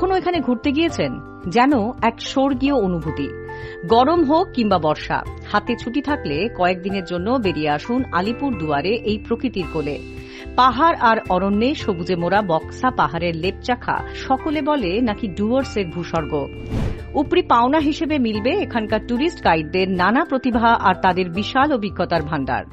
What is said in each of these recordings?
কখনো এখানে ঘুরতে গিয়েছেন? যেন এক স্বর্গীয় অনুভূতি। গরম হোক কিংবা বর্ষা, হাতে ছুটি থাকলে কয়েকদিনের জন্য বেরিয়ে আসুন আলিপুর দুয়ারে এই প্রকৃতির কোলে। পাহাড় আর অরণ্যে সবুজে মোড়া বক্সা পাহাড়ের লেপচাখা সকলে বলে নাকি ডুয়ার্সের ভূস্বর্গ। উপরি পাওনা হিসেবে মিলবে এখানকার ট্যুরিস্ট গাইডদের নানা প্রতিভা আর তাদের বিশাল অভিজ্ঞতার ভাণ্ডার।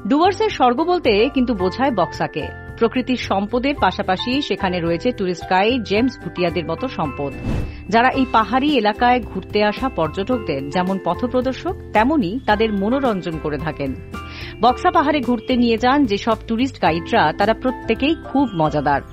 ডুয়ার্সের স্বর্গ বলতে কিন্তু বোঝায় বক্সাকে। প্রকৃতির সম্পদের পাশাপাশি সেখানে রয়েছে ট্যুরিস্ট গাইড জেমস ভুটিয়াদের মতো সম্পদ, যারা এই পাহাড়ি এলাকায় ঘুরতে আসা পর্যটকদের যেমন পথপ্রদর্শক তেমনি তাদের মনোরঞ্জন করে থাকেন। বক্সা পাহাড়ে ঘুরতে নিয়ে যান যেসব ট্যুরিস্ট গাইডরা, তারা প্রত্যেকেই খুব মজাদার।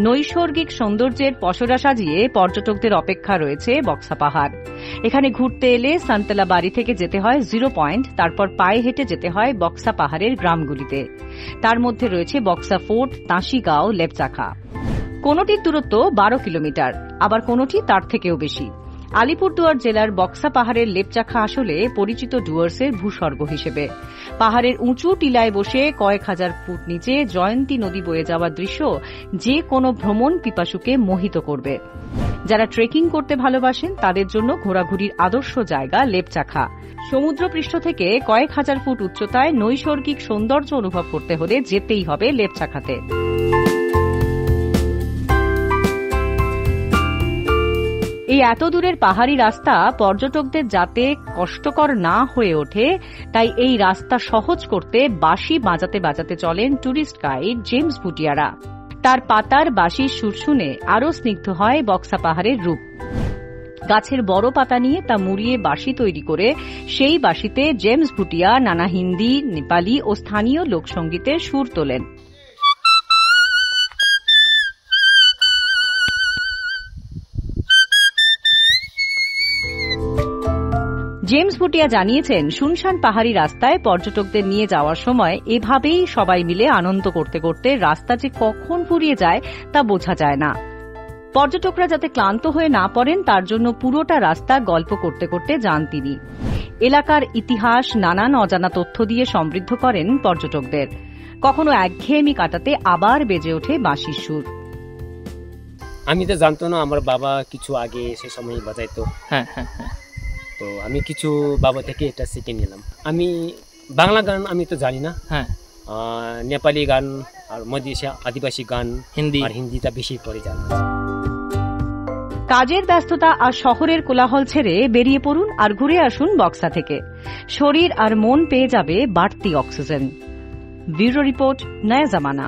নৈসর্গিক সৌন্দর্যের পসরা সাজিয়ে পর্যটকদের অপেক্ষা রয়েছে বক্সা পাহাড়। এখানে ঘুরতে এলে সান্তলা বাড়ি থেকে যেতে হয় 0 পয়েন্ট, তারপর পায়ে হেঁটে যেতে হয় বক্সা পাহাড়ের গ্রামগুলিতে। তার মধ্যে রয়েছে বক্সা ফোর্ট, তাঁসিগাঁও, লেপচাখা। কোনোটির দূরত্ব 12 কিলোমিটার, আবার কোনোটি তার থেকেও বেশি। আলিপুরদুয়ার জেলার বক্সা পাহাড়ের লেপচাখা আসলে পরিচিত ডুয়ার্সের ভূস্বর্গ হিসেবে। পাহাড়ের উঁচু টিলায় বসে কয়েক হাজার ফুট নিচে জয়ন্তী নদী বয়ে যাওয়ার দৃশ্য যে কোনো ভ্রমণ পিপাসুকে মোহিত করবে। যারা ট্রেকিং করতে ভালোবাসেন তাদের জন্য ঘোরাঘুরির আদর্শ জায়গা লেপচাখা। সমুদ্রপৃষ্ঠ থেকে কয়েক হাজার ফুট উচ্চতায় নৈসর্গিক সৌন্দর্য অনুভব করতে হলে যেতেই হবে লেপচাখাতে। এই এত দূরের পাহাড়ি রাস্তা পর্যটকদের যাতে কষ্টকর না হয়ে ওঠে, তাই এই রাস্তা সহজ করতে বাঁশি বাজাতে বাজাতে চলেন ট্যুরিস্ট গাইড জেমস ভুটিয়ারা। তার পাতার বাঁশির সুর শুনে আরও স্নিগ্ধ হয় বক্সা পাহাড়ের রূপ। গাছের বড় পাতা নিয়ে তা মুড়িয়ে বাঁশি তৈরি করে সেই বাঁশিতে জেমস ভুটিয়া নানা হিন্দি, নেপালি ও স্থানীয় লোকসঙ্গীতের সুর তোলেন। জেমস ভুটিয়া জানিয়েছেন, শুনশান পাহাড়ি রাস্তায় পর্যটকদের নিয়ে যাওয়ার সময় এভাবেই সবাই মিলে আনন্দ করতে করতে রাস্তা যে কখন ফুরিয়ে যায় তা বোঝা যায় না। পর্যটকরা যাতে ক্লান্ত হয়ে না পড়েন তার জন্য পুরোটা রাস্তা গল্প করতে করতে যান তিনি। এলাকার ইতিহাস, নানান অজানা তথ্য দিয়ে সমৃদ্ধ করেন পর্যটকদের। কখনো একঘেয়েমি কাটাতে আবার বেজে ওঠে বাঁশির সুর। আমি তো জানতো না, আমার বাবা কিছু আগে সে সময় বাজাইতো। হ্যাঁ হ্যাঁ হ্যাঁ। তো আমি কিছু বাবা থেকে এটা শিখে নিলাম। আমি বাংলা গান আমি তো জানি না, হ্যাঁ নেপালি গান আর মধ্যে আদিবাসী গান, হিন্দি আর হিন্দিটা বেশি করে জানি। কাজের ব্যস্ততা আর শহরের কোলাহল ছেড়ে বেরিয়ে পড়ুন আর ঘুরে আসুন বক্সা থেকে। শরীর আর মন পেয়ে যাবে বাড়তি অক্সিজেন। ব্যুরো রিপোর্ট, নয়া জামানা।